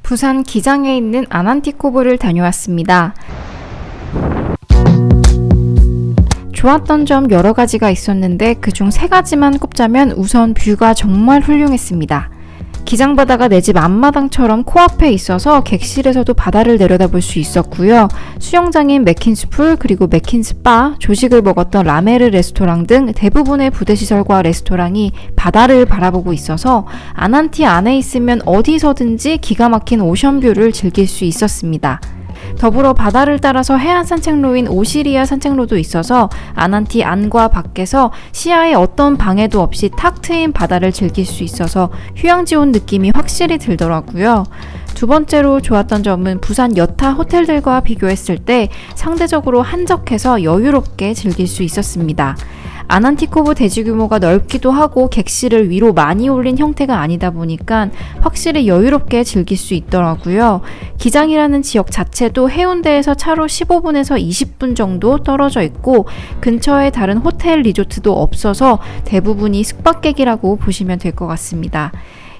부산 기장에 있는 아난티코브를 다녀왔습니다. 좋았던 점 여러 가지가 있었는데 그중 3가지만 꼽자면 우선 뷰가 정말 훌륭했습니다. 기장바다가 내 집 앞마당처럼 코앞에 있어서 객실에서도 바다를 내려다볼 수 있었고요. 수영장인 맥킨스풀 그리고 맥킨스바, 조식을 먹었던 라메르 레스토랑 등 대부분의 부대시설과 레스토랑이 바다를 바라보고 있어서 아난티 안에 있으면 어디서든지 기가 막힌 오션뷰를 즐길 수 있었습니다. 더불어 바다를 따라서 해안 산책로인 오시리아 산책로도 있어서 아난티 안과 밖에서 시야에 어떤 방해도 없이 탁 트인 바다를 즐길 수 있어서 휴양지 온 느낌이 확실히 들더라고요. 두 번째로 좋았던 점은 부산 여타 호텔들과 비교했을 때 상대적으로 한적해서 여유롭게 즐길 수 있었습니다. 아난티코브 대지 규모가 넓기도 하고 객실을 위로 많이 올린 형태가 아니다 보니까 확실히 여유롭게 즐길 수 있더라고요. 기장이라는 지역 자체도 해운대에서 차로 15분에서 20분 정도 떨어져 있고 근처에 다른 호텔 리조트도 없어서 대부분이 숙박객이라고 보시면 될 것 같습니다.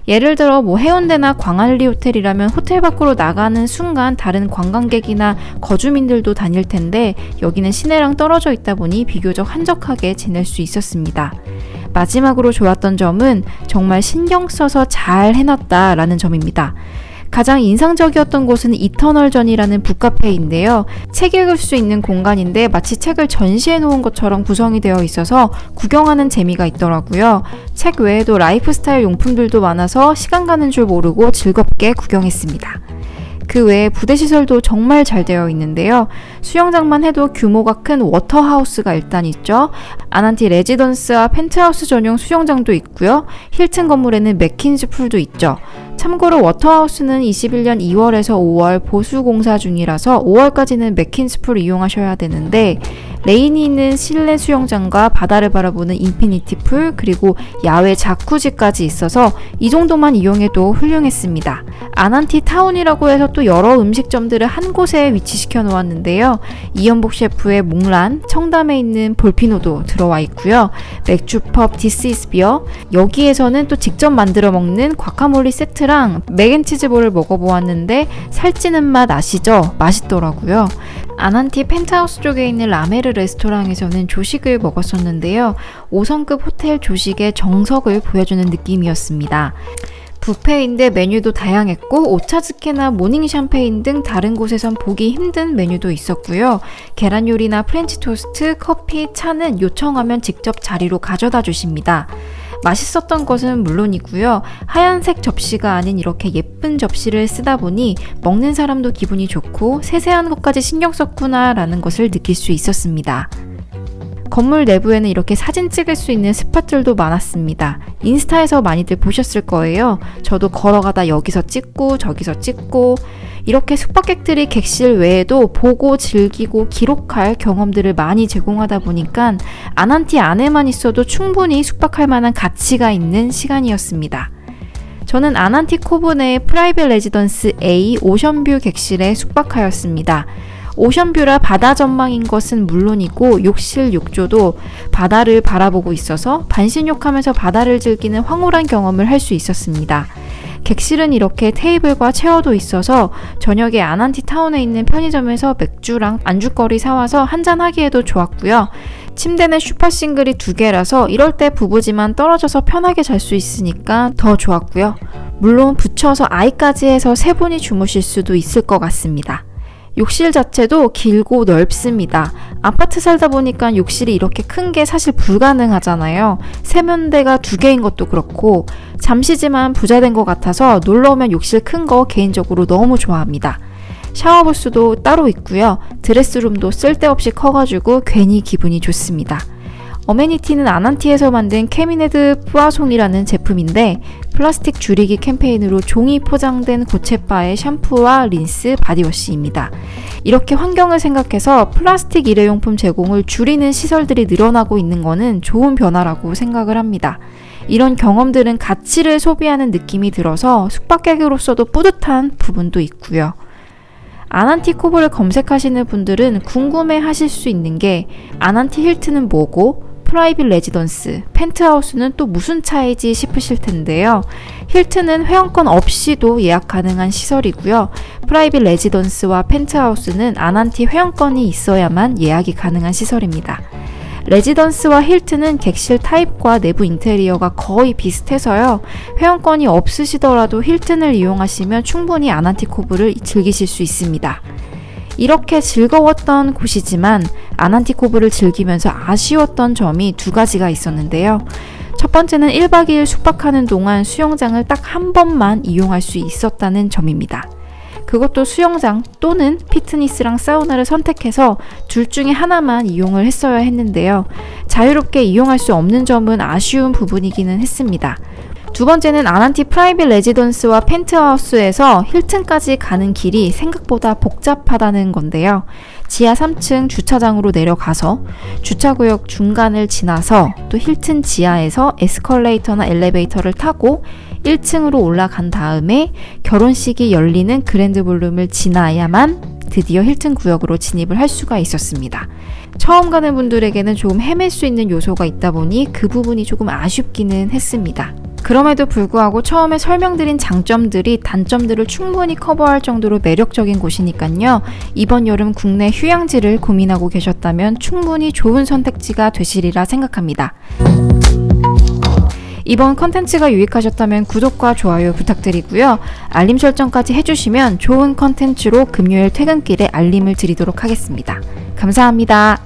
예를 들어 해운대나 광안리 호텔이라면 호텔 밖으로 나가는 순간 다른 관광객이나 거주민들도 다닐 텐데 여기는 시내랑 떨어져 있다 보니 비교적 한적하게 지낼 수 있었습니다. 마지막으로 좋았던 점은 정말 신경 써서 잘 해놨다라는 점입니다. 가장 인상적이었던 곳은 이터널전이라는 북카페인데요. 책 읽을 수 있는 공간인데 마치 책을 전시해 놓은 것처럼 구성이 되어 있어서 구경하는 재미가 있더라고요. 책 외에도 라이프스타일 용품들도 많아서 시간 가는 줄 모르고 즐겁게 구경했습니다. 그 외에 부대시설도 정말 잘 되어 있는데요. 수영장만 해도 규모가 큰 워터하우스가 일단 있죠. 아난티 레지던스와 펜트하우스 전용 수영장도 있고요. 힐튼 건물에는 맥킨즈 풀도 있죠. 참고로 워터하우스는 21년 2월에서 5월 보수 공사 중이라서 5월까지는 맥킨즈 풀 이용하셔야 되는데 레인이 있는 실내 수영장과 바다를 바라보는 인피니티 풀 그리고 야외 자쿠지까지 있어서 이 정도만 이용해도 훌륭했습니다. 아난티 타운이라고 해서 또 여러 음식점들을 한 곳에 위치시켜 놓았는데요. 이연복 셰프의 몽란, 청담에 있는 볼피노도 들어와 있고요. 맥주펍 디스 이즈 비어, 여기에서는 또 직접 만들어 먹는 과카몰리 세트랑 맥앤치즈볼을 먹어보았는데 살찌는 맛 아시죠? 맛있더라고요. 아난티 펜트하우스 쪽에 있는 라메르 레스토랑에서는 조식을 먹었었는데요. 5성급 호텔 조식의 정석을 보여주는 느낌이었습니다. 뷔페인데 메뉴도 다양했고 오차즈케나 모닝 샴페인 등 다른 곳에선 보기 힘든 메뉴도 있었고요. 계란 요리나 프렌치 토스트, 커피, 차는 요청하면 직접 자리로 가져다 주십니다. 맛있었던 것은 물론이고요. 하얀색 접시가 아닌 이렇게 예쁜 접시를 쓰다 보니 먹는 사람도 기분이 좋고 세세한 것까지 신경 썼구나 라는 것을 느낄 수 있었습니다. 건물 내부에는 이렇게 사진 찍을 수 있는 스팟들도 많았습니다. 인스타에서 많이들 보셨을 거예요. 저도 걸어가다 여기서 찍고 저기서 찍고 이렇게 숙박객들이 객실 외에도 보고 즐기고 기록할 경험들을 많이 제공하다 보니까 아난티 안에만 있어도 충분히 숙박할 만한 가치가 있는 시간이었습니다. 저는 아난티코브 내의 프라이빗 레지던스 A 오션뷰 객실에 숙박하였습니다. 오션뷰라 바다 전망인 것은 물론이고 욕실 욕조도 바다를 바라보고 있어서 반신욕하면서 바다를 즐기는 황홀한 경험을 할 수 있었습니다. 객실은 이렇게 테이블과 체어도 있어서 저녁에 아난티 타운에 있는 편의점에서 맥주랑 안주거리 사와서 한잔하기에도 좋았고요. 침대는 슈퍼 싱글이 2개라서 이럴 때 부부지만 떨어져서 편하게 잘 수 있으니까 더 좋았고요. 물론 붙여서 아이까지 해서 3분이 주무실 수도 있을 것 같습니다. 욕실 자체도 길고 넓습니다. 아파트 살다 보니까 욕실이 이렇게 큰 게 사실 불가능하잖아요. 세면대가 2개인 것도 그렇고 잠시지만 부자 된 것 같아서 놀러 오면 욕실 큰 거 개인적으로 너무 좋아합니다. 샤워부스도 따로 있고요. 드레스룸도 쓸데없이 커가지고 괜히 기분이 좋습니다. 어메니티는 아난티에서 만든 캐미네드 뿌아송이라는 제품인데 플라스틱 줄이기 캠페인으로 종이 포장된 고체바의 샴푸와 린스, 바디워시입니다. 이렇게 환경을 생각해서 플라스틱 일회용품 제공을 줄이는 시설들이 늘어나고 있는 것은 좋은 변화라고 생각을 합니다. 이런 경험들은 가치를 소비하는 느낌이 들어서 숙박객으로서도 뿌듯한 부분도 있고요. 아난티코브를 검색하시는 분들은 궁금해 하실 수 있는 게 아난티 힐튼은 뭐고 프라이빗 레지던스, 펜트하우스는 또 무슨 차이지 싶으실 텐데요. 힐튼은 회원권 없이도 예약 가능한 시설이고요. 프라이빗 레지던스와 펜트하우스는 아난티 회원권이 있어야만 예약이 가능한 시설입니다. 레지던스와 힐튼은 객실 타입과 내부 인테리어가 거의 비슷해서요. 회원권이 없으시더라도 힐튼을 이용하시면 충분히 아난티코브를 즐기실 수 있습니다. 이렇게 즐거웠던 곳이지만 아난티코브를 즐기면서 아쉬웠던 점이 두 가지가 있었는데요. 첫 번째는 1박 2일 숙박하는 동안 수영장을 딱 한 번만 이용할 수 있었다는 점입니다. 그것도 수영장 또는 피트니스랑 사우나를 선택해서 둘 중에 하나만 이용을 했어야 했는데요. 자유롭게 이용할 수 없는 점은 아쉬운 부분이기는 했습니다. 두 번째는 아난티 프라이빗 레지던스와 펜트하우스에서 힐튼까지 가는 길이 생각보다 복잡하다는 건데요. 지하 3층 주차장으로 내려가서 주차구역 중간을 지나서 또 힐튼 지하에서 에스컬레이터나 엘리베이터를 타고 1층으로 올라간 다음에 결혼식이 열리는 그랜드 볼룸을 지나야만 드디어 힐튼 구역으로 진입을 할 수가 있었습니다. 처음 가는 분들에게는 조금 헤맬 수 있는 요소가 있다 보니 그 부분이 조금 아쉽기는 했습니다. 그럼에도 불구하고 처음에 설명드린 장점들이 단점들을 충분히 커버할 정도로 매력적인 곳이니까요. 이번 여름 국내 휴양지를 고민하고 계셨다면 충분히 좋은 선택지가 되시리라 생각합니다. 이번 컨텐츠가 유익하셨다면 구독과 좋아요 부탁드리고요. 알림 설정까지 해주시면 좋은 컨텐츠로 금요일 퇴근길에 알림을 드리도록 하겠습니다. 감사합니다.